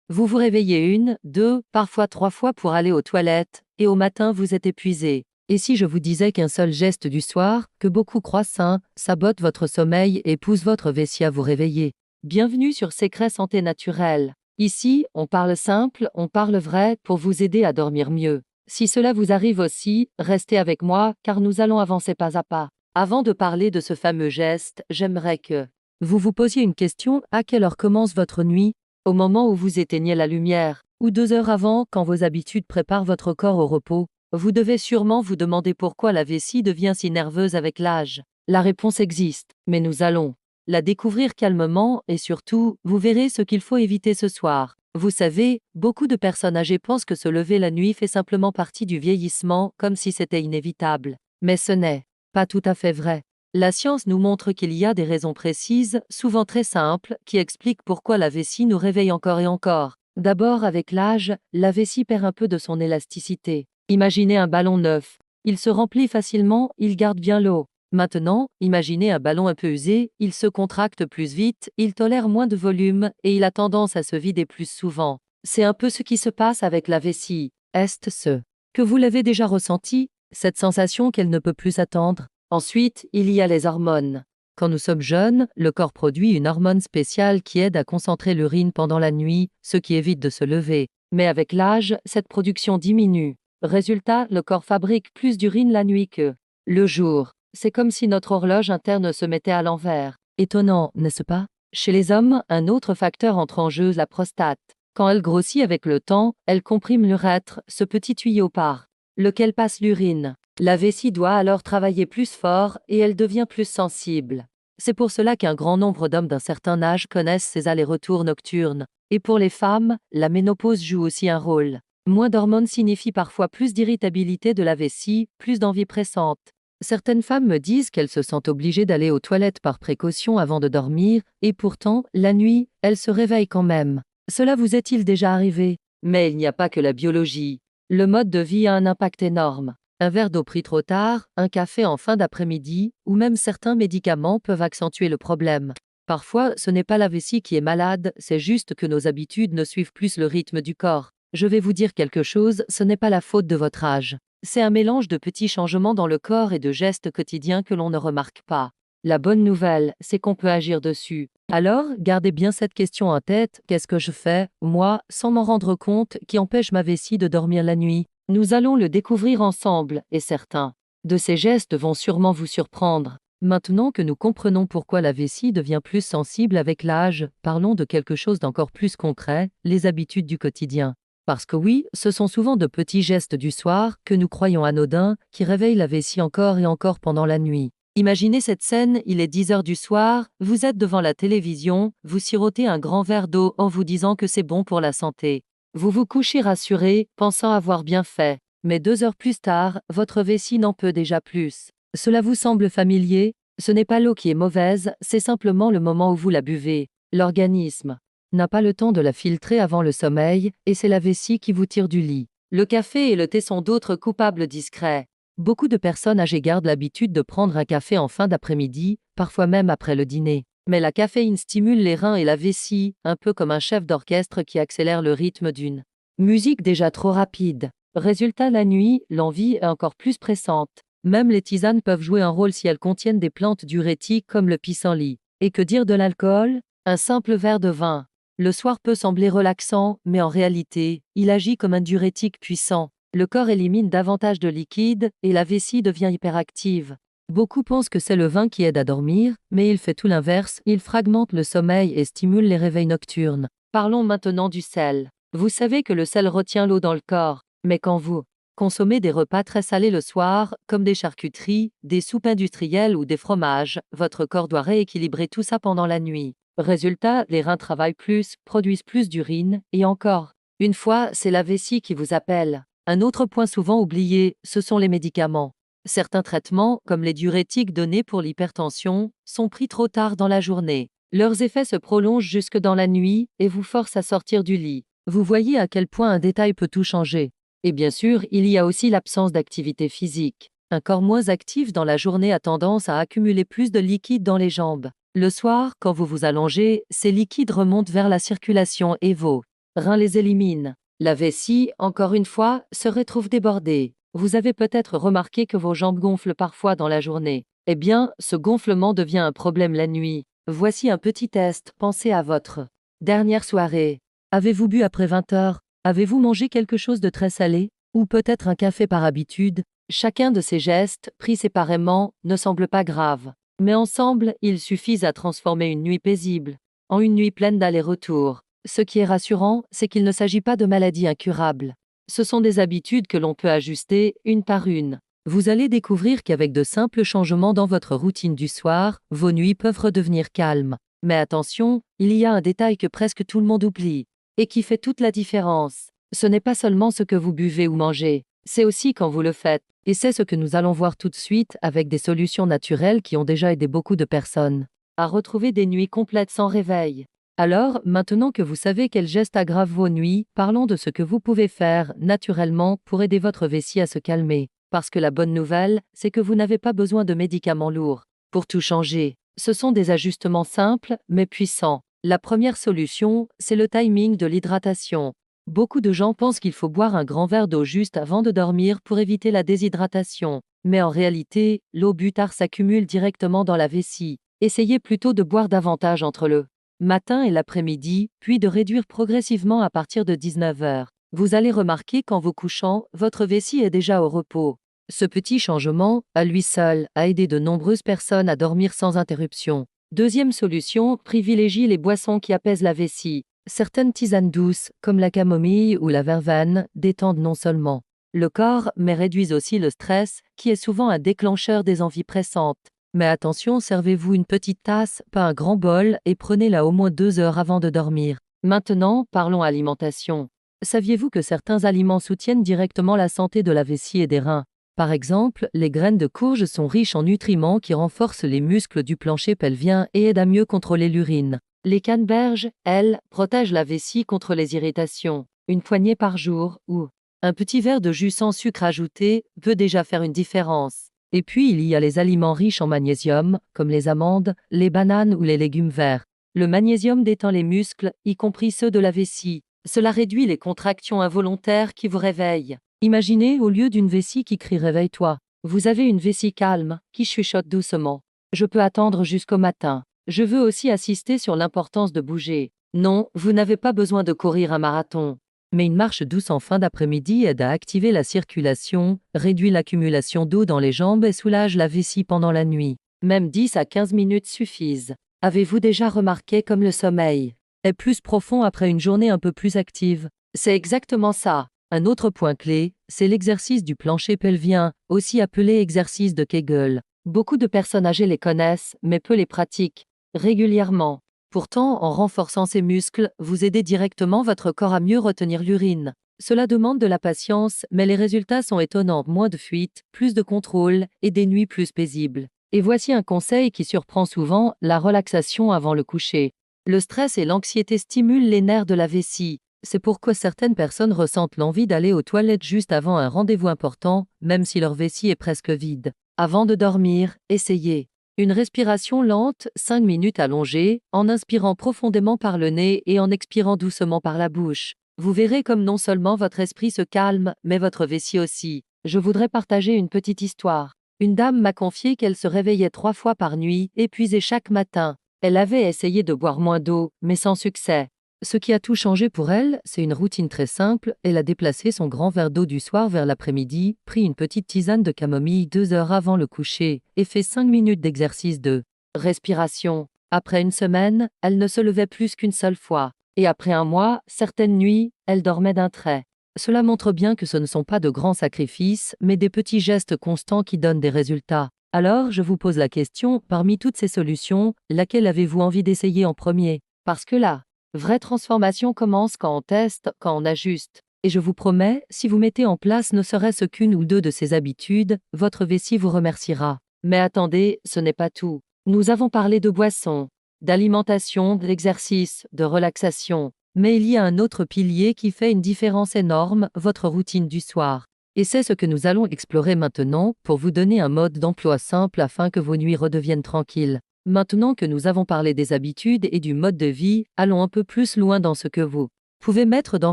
Vous vous réveillez une, deux, parfois trois fois pour aller aux toilettes, et au matin vous êtes épuisé. Et si je vous disais qu'un seul geste du soir, que beaucoup croient sain, sabote votre sommeil et pousse votre vessie à vous réveiller? Bienvenue sur Secret Santé Naturelle. Ici, on parle simple, on parle vrai pour vous aider à dormir mieux. Si cela vous arrive aussi, restez avec moi car nous allons avancer pas à pas. Avant de parler de ce fameux geste, j'aimerais que vous vous posiez une question: à quelle heure commence votre nuit? Au moment où vous éteignez la lumière, ou 2 heures avant quand vos habitudes préparent votre corps au repos? Vous devez sûrement vous demander pourquoi la vessie devient si nerveuse avec l'âge. La réponse existe, mais nous allons la découvrir calmement et surtout, vous verrez ce qu'il faut éviter ce soir. Vous savez, beaucoup de personnes âgées pensent que se lever la nuit fait simplement partie du vieillissement, comme si c'était inévitable. Mais ce n'est pas tout à fait vrai. La science nous montre qu'il y a des raisons précises, souvent très simples, qui expliquent pourquoi la vessie nous réveille encore et encore. D'abord, avec l'âge, la vessie perd un peu de son élasticité. Imaginez un ballon neuf. Il se remplit facilement, il garde bien l'eau. Maintenant, imaginez un ballon un peu usé, il se contracte plus vite, il tolère moins de volume et il a tendance à se vider plus souvent. C'est un peu ce qui se passe avec la vessie. Est-ce ce que vous l'avez déjà ressenti, cette sensation qu'elle ne peut plus attendre? Ensuite, il y a les hormones. Quand nous sommes jeunes, le corps produit une hormone spéciale qui aide à concentrer l'urine pendant la nuit, ce qui évite de se lever. Mais avec l'âge, cette production diminue. Résultat, le corps fabrique plus d'urine la nuit que le jour. C'est comme si notre horloge interne se mettait à l'envers. Étonnant, n'est-ce pas? Chez les hommes, un autre facteur entre en jeu, la prostate. Quand elle grossit avec le temps, elle comprime l'urètre, ce petit tuyau par lequel passe l'urine. La vessie doit alors travailler plus fort et elle devient plus sensible. C'est pour cela qu'un grand nombre d'hommes d'un certain âge connaissent ces allers-retours nocturnes. Et pour les femmes, la ménopause joue aussi un rôle. Moins d'hormones signifie parfois plus d'irritabilité de la vessie, plus d'envie pressante. Certaines femmes me disent qu'elles se sentent obligées d'aller aux toilettes par précaution avant de dormir, et pourtant, la nuit, elles se réveillent quand même. Cela vous est-il déjà arrivé? Mais il n'y a pas que la biologie. Le mode de vie a un impact énorme. Un verre d'eau pris trop tard, un café en fin d'après-midi, ou même certains médicaments peuvent accentuer le problème. Parfois, ce n'est pas la vessie qui est malade, c'est juste que nos habitudes ne suivent plus le rythme du corps. Je vais vous dire quelque chose, ce n'est pas la faute de votre âge. C'est un mélange de petits changements dans le corps et de gestes quotidiens que l'on ne remarque pas. La bonne nouvelle, c'est qu'on peut agir dessus. Alors, gardez bien cette question en tête: qu'est-ce que je fais, moi, sans m'en rendre compte, qui empêche ma vessie de dormir la nuit? Nous allons le découvrir ensemble, et certains de ces gestes vont sûrement vous surprendre. Maintenant que nous comprenons pourquoi la vessie devient plus sensible avec l'âge, parlons de quelque chose d'encore plus concret, les habitudes du quotidien. Parce que oui, ce sont souvent de petits gestes du soir, que nous croyons anodins, qui réveillent la vessie encore et encore pendant la nuit. Imaginez cette scène, il est 10 heures du soir, vous êtes devant la télévision, vous sirotez un grand verre d'eau en vous disant que c'est bon pour la santé. Vous vous couchez rassuré, pensant avoir bien fait. Mais 2 heures plus tard, votre vessie n'en peut déjà plus. Cela vous semble familier? Ce n'est pas l'eau qui est mauvaise, c'est simplement le moment où vous la buvez. L'organisme n'a pas le temps de la filtrer avant le sommeil, et c'est la vessie qui vous tire du lit. Le café et le thé sont d'autres coupables discrets. Beaucoup de personnes âgées gardent l'habitude de prendre un café en fin d'après-midi, parfois même après le dîner. Mais la caféine stimule les reins et la vessie, un peu comme un chef d'orchestre qui accélère le rythme d'une musique déjà trop rapide. Résultat, la nuit, l'envie est encore plus pressante. Même les tisanes peuvent jouer un rôle si elles contiennent des plantes diurétiques comme le pissenlit. Et que dire de l'alcool? Un simple verre de vin le soir peut sembler relaxant, mais en réalité, il agit comme un diurétique puissant. Le corps élimine davantage de liquide et la vessie devient hyperactive. Beaucoup pensent que c'est le vin qui aide à dormir, mais il fait tout l'inverse, il fragmente le sommeil et stimule les réveils nocturnes. Parlons maintenant du sel. Vous savez que le sel retient l'eau dans le corps, mais quand vous consommez des repas très salés le soir, comme des charcuteries, des soupes industrielles ou des fromages, votre corps doit rééquilibrer tout ça pendant la nuit. Résultat, les reins travaillent plus, produisent plus d'urine, et encore une fois, c'est la vessie qui vous appelle. Un autre point souvent oublié, ce sont les médicaments. Certains traitements, comme les diurétiques donnés pour l'hypertension, sont pris trop tard dans la journée. Leurs effets se prolongent jusque dans la nuit et vous forcent à sortir du lit. Vous voyez à quel point un détail peut tout changer. Et bien sûr, il y a aussi l'absence d'activité physique. Un corps moins actif dans la journée a tendance à accumuler plus de liquide dans les jambes. Le soir, quand vous vous allongez, ces liquides remontent vers la circulation et vos Reins les élimine. La vessie, encore une fois, se retrouve débordée. Vous avez peut-être remarqué que vos jambes gonflent parfois dans la journée. Eh bien, ce gonflement devient un problème la nuit. Voici un petit test, pensez à votre dernière soirée. Avez-vous bu après 20 heures? Avez-vous mangé quelque chose de très salé? Ou peut-être un café par habitude? Chacun de ces gestes, pris séparément, ne semble pas grave. Mais ensemble, ils suffisent à transformer une nuit paisible en une nuit pleine d'allers-retours. Ce qui est rassurant, c'est qu'il ne s'agit pas de maladies incurables. Ce sont des habitudes que l'on peut ajuster une par une. Vous allez découvrir qu'avec de simples changements dans votre routine du soir, vos nuits peuvent redevenir calmes. Mais attention, il y a un détail que presque tout le monde oublie, et qui fait toute la différence. Ce n'est pas seulement ce que vous buvez ou mangez, c'est aussi quand vous le faites. Et c'est ce que nous allons voir tout de suite avec des solutions naturelles qui ont déjà aidé beaucoup de personnes à retrouver des nuits complètes sans réveil. Alors, maintenant que vous savez quels gestes aggravent vos nuits, parlons de ce que vous pouvez faire, naturellement, pour aider votre vessie à se calmer. Parce que la bonne nouvelle, c'est que vous n'avez pas besoin de médicaments lourds pour tout changer. Ce sont des ajustements simples, mais puissants. La première solution, c'est le timing de l'hydratation. Beaucoup de gens pensent qu'il faut boire un grand verre d'eau juste avant de dormir pour éviter la déshydratation. Mais en réalité, l'eau bu tard s'accumule directement dans la vessie. Essayez plutôt de boire davantage entre le matin et l'après-midi, puis de réduire progressivement à partir de 19 heures. Vous allez remarquer qu'en vous couchant, votre vessie est déjà au repos. Ce petit changement, à lui seul, a aidé de nombreuses personnes à dormir sans interruption. Deuxième solution, privilégiez les boissons qui apaisent la vessie. Certaines tisanes douces, comme la camomille ou la verveine, détendent non seulement le corps, mais réduisent aussi le stress, qui est souvent un déclencheur des envies pressantes. Mais attention, servez-vous une petite tasse, pas un grand bol, et prenez-la au moins 2 heures avant de dormir. Maintenant, parlons alimentation. Saviez-vous que certains aliments soutiennent directement la santé de la vessie et des reins? Par exemple, les graines de courge sont riches en nutriments qui renforcent les muscles du plancher pelvien et aident à mieux contrôler l'urine. Les canneberges, elles, protègent la vessie contre les irritations. Une poignée par jour, ou un petit verre de jus sans sucre ajouté, peut déjà faire une différence. Et puis il y a les aliments riches en magnésium, comme les amandes, les bananes ou les légumes verts. Le magnésium détend les muscles, y compris ceux de la vessie. Cela réduit les contractions involontaires qui vous réveillent. Imaginez, au lieu d'une vessie qui crie réveille-toi, vous avez une vessie calme, qui chuchote doucement. Je peux attendre jusqu'au matin. Je veux aussi insister sur l'importance de bouger. Non, vous n'avez pas besoin de courir un marathon. Mais une marche douce en fin d'après-midi aide à activer la circulation, réduit l'accumulation d'eau dans les jambes et soulage la vessie pendant la nuit. Même 10 à 15 minutes suffisent. Avez-vous déjà remarqué comme le sommeil est plus profond après une journée un peu plus active? C'est exactement ça. Un autre point clé, c'est l'exercice du plancher pelvien, aussi appelé exercice de Kegel. Beaucoup de personnes âgées les connaissent, mais peu les pratiquent régulièrement. Pourtant, en renforçant ces muscles, vous aidez directement votre corps à mieux retenir l'urine. Cela demande de la patience, mais les résultats sont étonnants. Moins de fuites, plus de contrôle et des nuits plus paisibles. Et voici un conseil qui surprend souvent, la relaxation avant le coucher. Le stress et l'anxiété stimulent les nerfs de la vessie. C'est pourquoi certaines personnes ressentent l'envie d'aller aux toilettes juste avant un rendez-vous important, même si leur vessie est presque vide. Avant de dormir, essayez une respiration lente, 5 minutes allongée, en inspirant profondément par le nez et en expirant doucement par la bouche. Vous verrez comme non seulement votre esprit se calme, mais votre vessie aussi. Je voudrais partager une petite histoire. Une dame m'a confié qu'elle se réveillait 3 fois par nuit, épuisée chaque matin. Elle avait essayé de boire moins d'eau, mais sans succès. Ce qui a tout changé pour elle, c'est une routine très simple. Elle a déplacé son grand verre d'eau du soir vers l'après-midi, pris une petite tisane de camomille 2 heures avant le coucher, et fait 5 minutes d'exercice de respiration. Après une semaine, elle ne se levait plus qu'une seule fois. Et après un mois, certaines nuits, elle dormait d'un trait. Cela montre bien que ce ne sont pas de grands sacrifices, mais des petits gestes constants qui donnent des résultats. Alors, je vous pose la question, parmi toutes ces solutions, laquelle avez-vous envie d'essayer en premier? Parce que là, vraie transformation commence quand on teste, quand on ajuste. Et je vous promets, si vous mettez en place ne serait-ce qu'une ou deux de ces habitudes, votre vessie vous remerciera. Mais attendez, ce n'est pas tout. Nous avons parlé de boissons, d'alimentation, d'exercice, de relaxation. Mais il y a un autre pilier qui fait une différence énorme, votre routine du soir. Et c'est ce que nous allons explorer maintenant pour vous donner un mode d'emploi simple afin que vos nuits redeviennent tranquilles. Maintenant que nous avons parlé des habitudes et du mode de vie, allons un peu plus loin dans ce que vous Pouvez mettre dans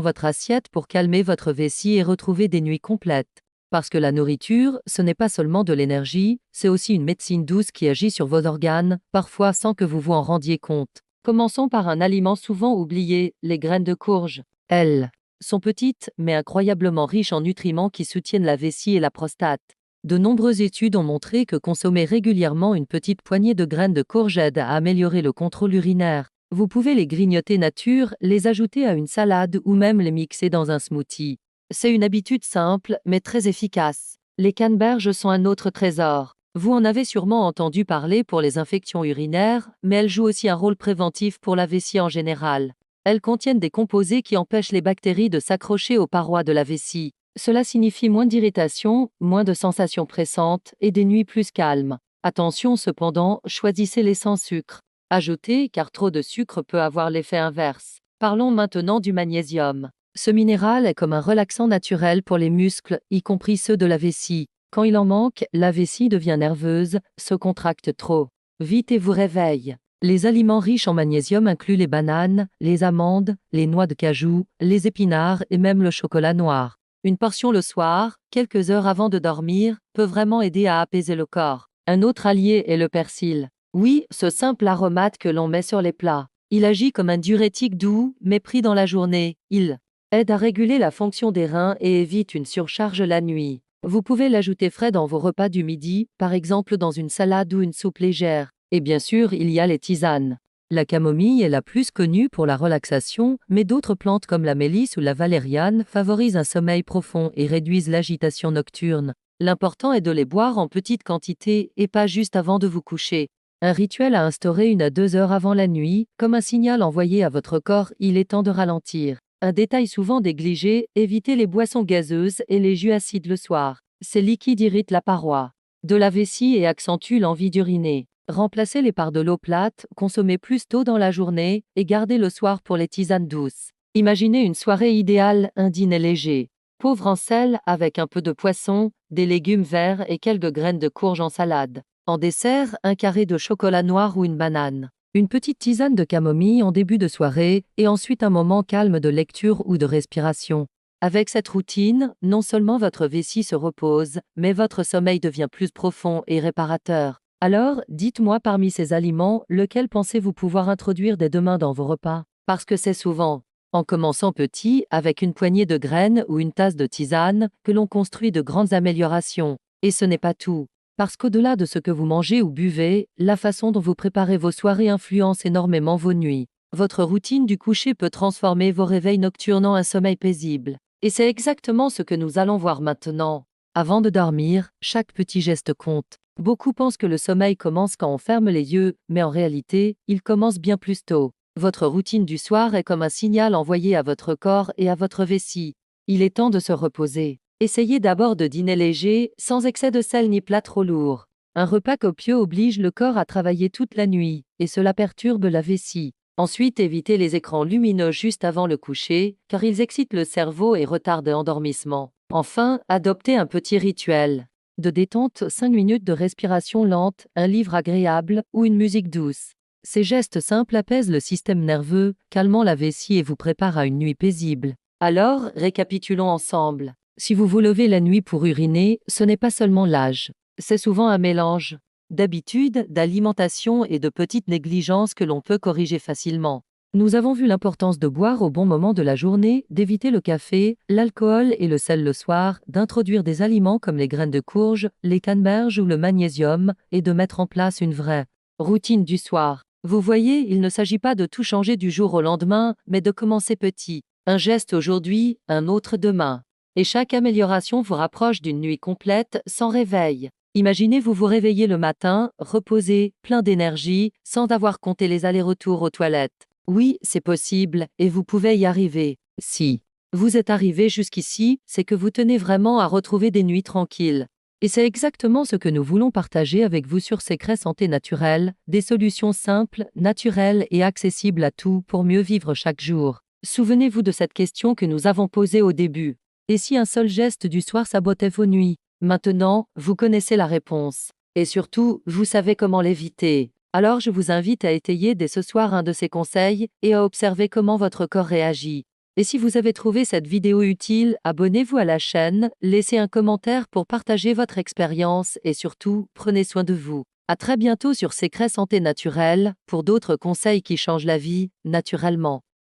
votre assiette pour calmer votre vessie et retrouver des nuits complètes. Parce que la nourriture, ce n'est pas seulement de l'énergie, c'est aussi une médecine douce qui agit sur vos organes, parfois sans que vous vous en rendiez compte. Commençons par un aliment souvent oublié, les graines de courge. Elles sont petites, mais incroyablement riches en nutriments qui soutiennent la vessie et la prostate. De nombreuses études ont montré que consommer régulièrement une petite poignée de graines de courge aide à améliorer le contrôle urinaire. Vous pouvez les grignoter nature, les ajouter à une salade ou même les mixer dans un smoothie. C'est une habitude simple, mais très efficace. Les canneberges sont un autre trésor. Vous en avez sûrement entendu parler pour les infections urinaires, mais elles jouent aussi un rôle préventif pour la vessie en général. Elles contiennent des composés qui empêchent les bactéries de s'accrocher aux parois de la vessie. Cela signifie moins d'irritation, moins de sensations pressantes et des nuits plus calmes. Attention cependant, choisissez les sans sucre. Ajoutez, car trop de sucre peut avoir l'effet inverse. Parlons maintenant du magnésium. Ce minéral est comme un relaxant naturel pour les muscles, y compris ceux de la vessie. Quand il en manque, la vessie devient nerveuse, se contracte trop. Vite et vous réveille. Les aliments riches en magnésium incluent les bananes, les amandes, les noix de cajou, les épinards et même le chocolat noir. Une portion le soir, quelques heures avant de dormir, peut vraiment aider à apaiser le corps. Un autre allié est le persil. Oui, ce simple aromate que l'on met sur les plats. Il agit comme un diurétique doux, mais pris dans la journée. Il aide à réguler la fonction des reins et évite une surcharge la nuit. Vous pouvez l'ajouter frais dans vos repas du midi, par exemple dans une salade ou une soupe légère. Et bien sûr, il y a les tisanes. La camomille est la plus connue pour la relaxation, mais d'autres plantes comme la mélisse ou la valériane favorisent un sommeil profond et réduisent l'agitation nocturne. L'important est de les boire en petite quantité et pas juste avant de vous coucher. Un rituel à instaurer 1 à 2 heures avant la nuit, comme un signal envoyé à votre corps, il est temps de ralentir. Un détail souvent négligé, évitez les boissons gazeuses et les jus acides le soir. Ces liquides irritent la paroi de la vessie et accentuent l'envie d'uriner. Remplacez-les par de l'eau plate, consommez plus tôt dans la journée et gardez le soir pour les tisanes douces. Imaginez une soirée idéale, un dîner léger. Pauvre en sel, avec un peu de poisson, des légumes verts et quelques graines de courge en salade. En dessert, un carré de chocolat noir ou une banane. Une petite tisane de camomille en début de soirée et ensuite un moment calme de lecture ou de respiration. Avec cette routine, non seulement votre vessie se repose, mais votre sommeil devient plus profond et réparateur. Alors, dites-moi parmi ces aliments, lequel pensez-vous pouvoir introduire dès demain dans vos repas? Parce que c'est souvent en commençant petit, avec une poignée de graines ou une tasse de tisane, que l'on construit de grandes améliorations. Et ce n'est pas tout. Parce qu'au-delà de ce que vous mangez ou buvez, la façon dont vous préparez vos soirées influence énormément vos nuits. Votre routine du coucher peut transformer vos réveils nocturnes en un sommeil paisible. Et c'est exactement ce que nous allons voir maintenant. Avant de dormir, chaque petit geste compte. Beaucoup pensent que le sommeil commence quand on ferme les yeux, mais en réalité, il commence bien plus tôt. Votre routine du soir est comme un signal envoyé à votre corps et à votre vessie. Il est temps de se reposer. Essayez d'abord de dîner léger, sans excès de sel ni plat trop lourd. Un repas copieux oblige le corps à travailler toute la nuit, et cela perturbe la vessie. Ensuite, évitez les écrans lumineux juste avant le coucher, car ils excitent le cerveau et retardent l'endormissement. Enfin, adoptez un petit rituel de détente, 5 minutes de respiration lente, un livre agréable ou une musique douce. Ces gestes simples apaisent le système nerveux, calmant la vessie et vous préparent à une nuit paisible. Alors, récapitulons ensemble. Si vous vous levez la nuit pour uriner, ce n'est pas seulement l'âge. C'est souvent un mélange d'habitudes, d'alimentation et de petites négligences que l'on peut corriger facilement. Nous avons vu l'importance de boire au bon moment de la journée, d'éviter le café, l'alcool et le sel le soir, d'introduire des aliments comme les graines de courge, les canneberges ou le magnésium, et de mettre en place une vraie routine du soir. Vous voyez, il ne s'agit pas de tout changer du jour au lendemain, mais de commencer petit. Un geste aujourd'hui, un autre demain. Et chaque amélioration vous rapproche d'une nuit complète, sans réveil. Imaginez vous réveiller le matin, reposé, plein d'énergie, sans avoir compté les allers-retours aux toilettes. Oui, c'est possible, et vous pouvez y arriver. Si vous êtes arrivé jusqu'ici, c'est que vous tenez vraiment à retrouver des nuits tranquilles. Et c'est exactement ce que nous voulons partager avec vous sur Secret Santé Naturelle, des solutions simples, naturelles et accessibles à tout pour mieux vivre chaque jour. Souvenez-vous de cette question que nous avons posée au début. Et si un seul geste du soir sabotait vos nuits? Maintenant, vous connaissez la réponse. Et surtout, vous savez comment l'éviter. Alors je vous invite à étayer dès ce soir un de ces conseils et à observer comment votre corps réagit. Et si vous avez trouvé cette vidéo utile, abonnez-vous à la chaîne, laissez un commentaire pour partager votre expérience et surtout, prenez soin de vous. À très bientôt sur Secret Santé Naturelle, pour d'autres conseils qui changent la vie, naturellement.